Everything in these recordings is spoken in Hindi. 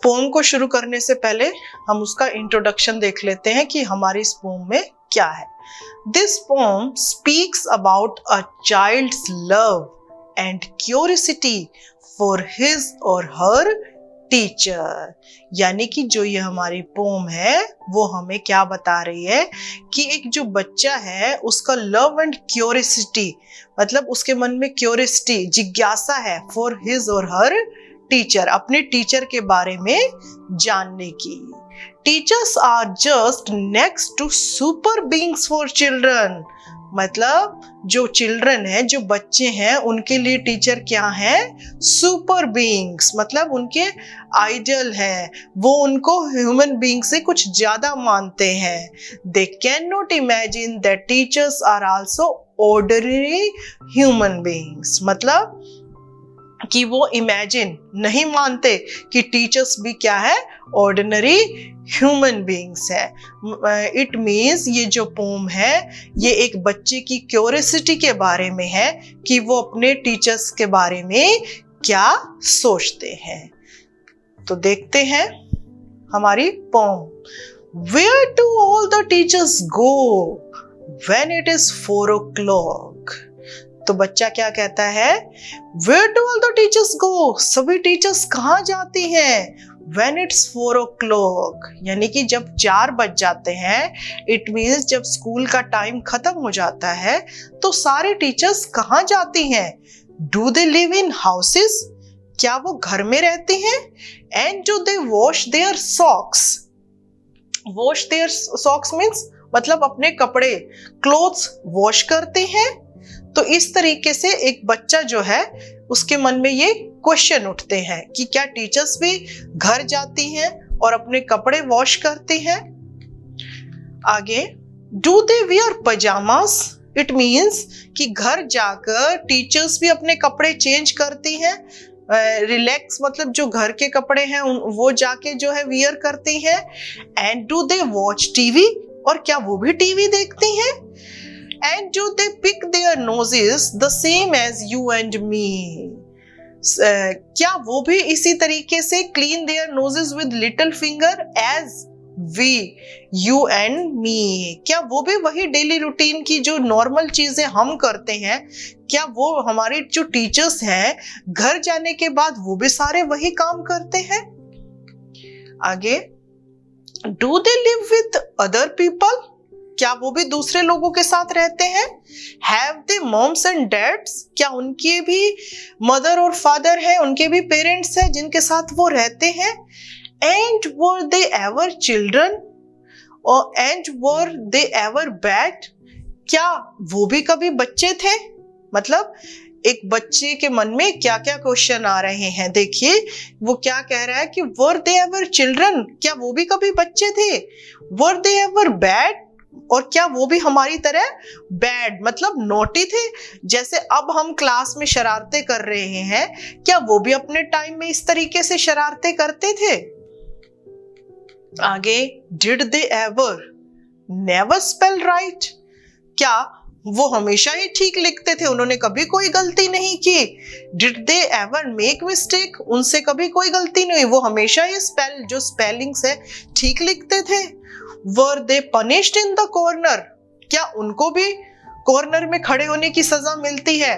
पोम को शुरू करने से पहले हम उसका इंट्रोडक्शन देख लेते हैं कि हमारी इस पोम में क्या है। This poem speaks about a child's love and curiosity for his और हर टीचर। यानी कि जो ये हमारी पोम है वो हमें क्या बता रही है कि एक जो बच्चा है उसका लव एंड क्यूरियोसिटी, मतलब उसके मन में क्यूरियोसिटी, जिज्ञासा है फॉर हिज और हर टीचर, अपने टीचर के बारे में जानने की। Teachers are just next to super beings for children. मतलब जो चिल्ड्रन है, जो बच्चे हैं, उनके लिए टीचर क्या है? सुपर बीइंग्स, मतलब उनके आइडल है, वो उनको ह्यूमन बीइंग से कुछ ज्यादा मानते हैं। They can not imagine that teachers are also ordinary human beings, मतलब कि वो इमेजिन नहीं मानते कि टीचर्स भी क्या है? ऑर्डिनरी ह्यूमन बीइंग्स है। इट मीन्स ये जो पोम है ये एक बच्चे की क्यूरियोसिटी के बारे में है कि वो अपने टीचर्स के बारे में क्या सोचते हैं। तो देखते हैं हमारी pome. Where do all the teachers go when it is 4 o'clock? तो बच्चा क्या कहता है? Where do all the teachers go? सभी टीचर्स कहाँ जाती हैं? When it's 4 o'clock, यानी कि जब 4 बज जाते हैं, इट मीन्स जब स्कूल का टाइम खत्म हो जाता है, तो सारे टीचर्स कहाँ जाती हैं? Do they live in houses? क्या वो घर में रहती हैं? And do they wash their socks? Wash their socks means मतलब अपने कपड़े, क्लोथ्स वॉश करते हैं। तो इस तरीके से एक बच्चा जो है उसके मन में ये क्वेश्चन उठते हैं कि क्या टीचर्स भी घर जाती हैं और अपने कपड़े वॉश करती हैं? आगे, do they wear pyjamas? It means कि घर जाकर टीचर्स भी अपने कपड़े चेंज करती हैं। रिलैक्स मतलब जो घर के कपड़े हैं वो जाके जो है वियर करती हैं। And do they watch TV? और क्या वो भी टीवी देखती हैं? And do they pick their noses the same as you and me? क्या वो भी इसी तरीके से clean their noses with little finger as we, you and me? क्या वो भी वही डेली रूटीन की जो नॉर्मल चीजें हम करते हैं, क्या वो हमारे जो टीचर्स हैं घर जाने के बाद वो भी सारे वही काम करते हैं? आगे, do they live with other people? क्या वो भी दूसरे लोगों के साथ रहते हैं? Have they moms and dads? क्या उनके भी मदर और फादर हैं, उनके भी पेरेंट्स हैं जिनके साथ वो रहते हैं? And were they ever children? And were they ever bad? क्या वो भी कभी बच्चे थे? मतलब एक बच्चे के मन में क्या क्या क्वेश्चन आ रहे हैं। देखिए वो क्या कह रहा है कि were they ever children? क्या वो भी कभी बच्चे थे? Were they ever bad? और क्या वो भी हमारी तरह बैड मतलब नोटी थे? जैसे अब हम क्लास में शरारतें कर रहे हैं, क्या वो भी अपने टाइम में इस तरीके से शरारतें करते थे? आगे, did they ever never spell right? क्या वो हमेशा ही ठीक लिखते थे, उन्होंने कभी कोई गलती नहीं की? Did they ever make mistake? उनसे कभी कोई गलती नहीं हुई, वो हमेशा ही जो स्पेलिंग्स है ठीक लिखते थे। Were they punished in the corner? क्या उनको भी कॉर्नर में खड़े होने की सजा मिलती है?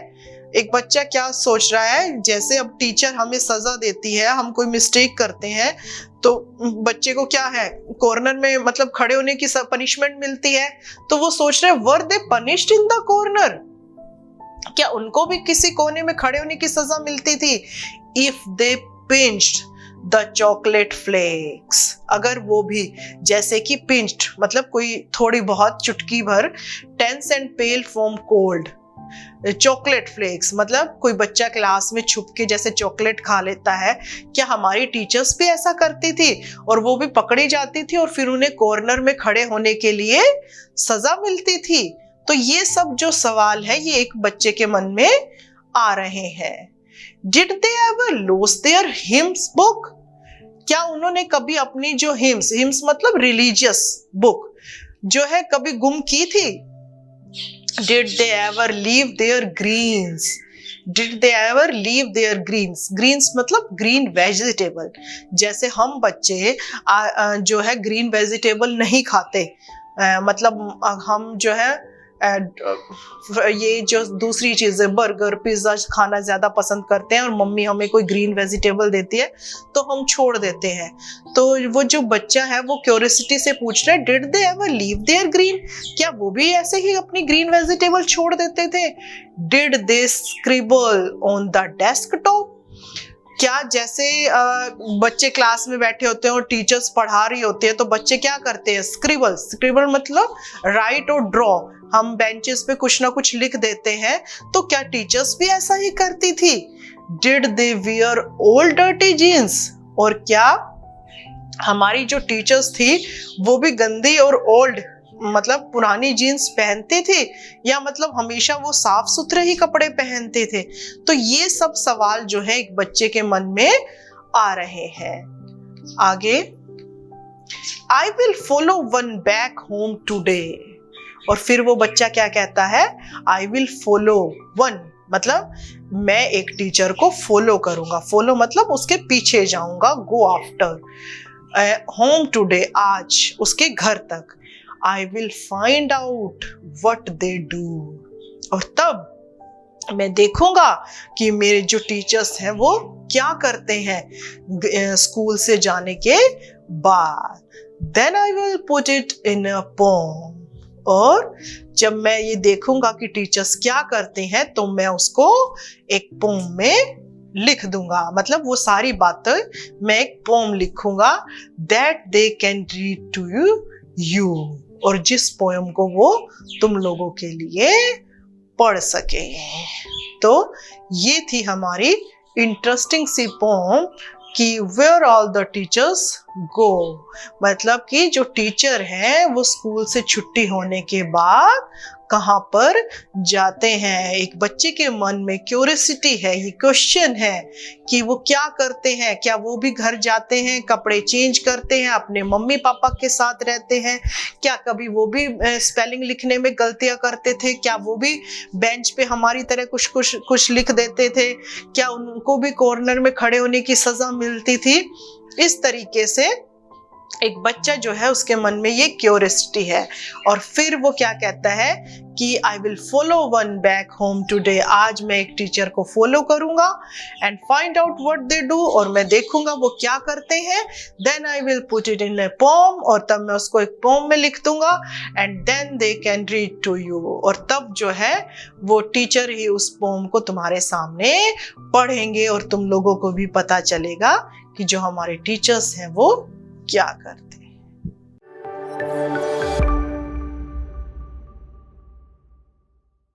एक बच्चा क्या सोच रहा है, जैसे अब टीचर हमें सजा देती है, हम कोई मिस्टेक करते हैं तो बच्चे को क्या है, कॉर्नर में मतलब खड़े होने की पनिशमेंट मिलती है। तो वो सोच रहे हैं were they punished in the corner? क्या उनको भी किसी कोने में खड़े होने की सजा मिलती थी? If they pinched the chocolate flakes, अगर वो भी जैसे कि पिंच्ड मतलब कोई थोड़ी बहुत चुटकी भर, tense and pale from cold, chocolate flakes मतलब कोई बच्चा क्लास में छुप के जैसे चॉकलेट खा लेता है, क्या हमारी टीचर्स भी ऐसा करती थी और वो भी पकड़ी जाती थी और फिर उन्हें कॉर्नर में खड़े होने के लिए सजा मिलती थी? तो ये सब जो सवाल है ये एक बच्चे के मन में आ रहे हैं। Did they ever lose their hymns book? क्या उन्होंने कभी अपनी जो हिम्स मतलब रिलीजियस बुक जो है कभी गुम की थी? Did they ever leave their greens? Did they ever leave their greens, greens मतलब ग्रीन वेजिटेबल। जैसे हम बच्चे जो है ग्रीन वेजिटेबल नहीं खाते, मतलब हम जो है ये जो दूसरी चीजें बर्गर पिज्जा खाना ज्यादा पसंद करते हैं और मम्मी हमें कोई ग्रीन वेजिटेबल देती है तो हम छोड़ देते हैं। तो वो जो बच्चा है वो क्यूरियोसिटी से पूछ रहा है did they ever leave their green, क्या वो भी ऐसे ही अपनी ग्रीन वेजिटेबल छोड़ देते थे? Did they scribble on the desktop, क्या जैसे बच्चे क्लास में बैठे होते हैं और टीचर्स पढ़ा रही होती है तो बच्चे क्या करते हैं? स्क्रिबल, स्क्रिबल मतलब राइट और ड्रॉ, हम बेंचेस पे कुछ ना कुछ लिख देते हैं। तो क्या टीचर्स भी ऐसा ही करती थी? Did they wear old dirty jeans, और क्या हमारी जो टीचर्स थी वो भी गंदी और ओल्ड मतलब पुरानी जीन्स पहनते थे, या मतलब हमेशा वो साफ सुथरे ही कपड़े पहनते थे? तो ये सब सवाल जो है एक बच्चे के मन में आ रहे हैं। आगे, I will follow one back home today, और फिर वो बच्चा क्या कहता है? I will follow one मतलब मैं एक टीचर को फॉलो करूंगा, फॉलो मतलब उसके पीछे जाऊंगा, गो आफ्टर, होम टुडे आज उसके घर तक, I will find out what they do, और तब मैं देखूंगा कि मेरे जो टीचर्स हैं वो क्या करते हैं स्कूल से जाने के बाद। Then I will put it in a poem, और जब मैं ये देखूंगा कि टीचर्स क्या करते हैं तो मैं उसको एक पोम में लिख दूंगा, मतलब वो सारी बातें मैं एक पोम लिखूंगा that they can read to you, और जिस पोएम को वो तुम लोगों के लिए पढ़ सके। तो ये थी हमारी इंटरेस्टिंग सी पोएम कि वेयर ऑल द टीचर्स गो, मतलब कि जो टीचर हैं वो स्कूल से छुट्टी होने के बाद कहाँ पर जाते हैं। एक बच्चे के मन में क्यूरियोसिटी है, ये क्वेश्चन है कि वो क्या करते हैं, क्या वो भी घर जाते हैं, कपड़े चेंज करते हैं, अपने मम्मी पापा के साथ रहते हैं, क्या कभी वो भी स्पेलिंग लिखने में गलतियां करते थे, क्या वो भी बेंच पे हमारी तरह कुछ लिख देते थे, क्या उनको भी कॉर्नर में खड़े होने की सजा मिलती थी। इस तरीके से एक बच्चा जो है उसके मन में ये क्यूरियोसिटी है, और फिर वो क्या कहता है कि I will follow one back home today, आज मैं एक टीचर को फॉलो करूंगा, and find out what they do, और मैं देखूंगा वो क्या करते हैं, then I will put it in a poem, और तब मैं उसको एक पोम में लिख दूंगा, and then they can read to you, और तब जो है वो टीचर ही उस पोम को तुम्हारे सामने पढ़ेंगे और तुम लोगों को भी पता चलेगा कि जो हमारे टीचर्स हैं वो क्या करते हैं।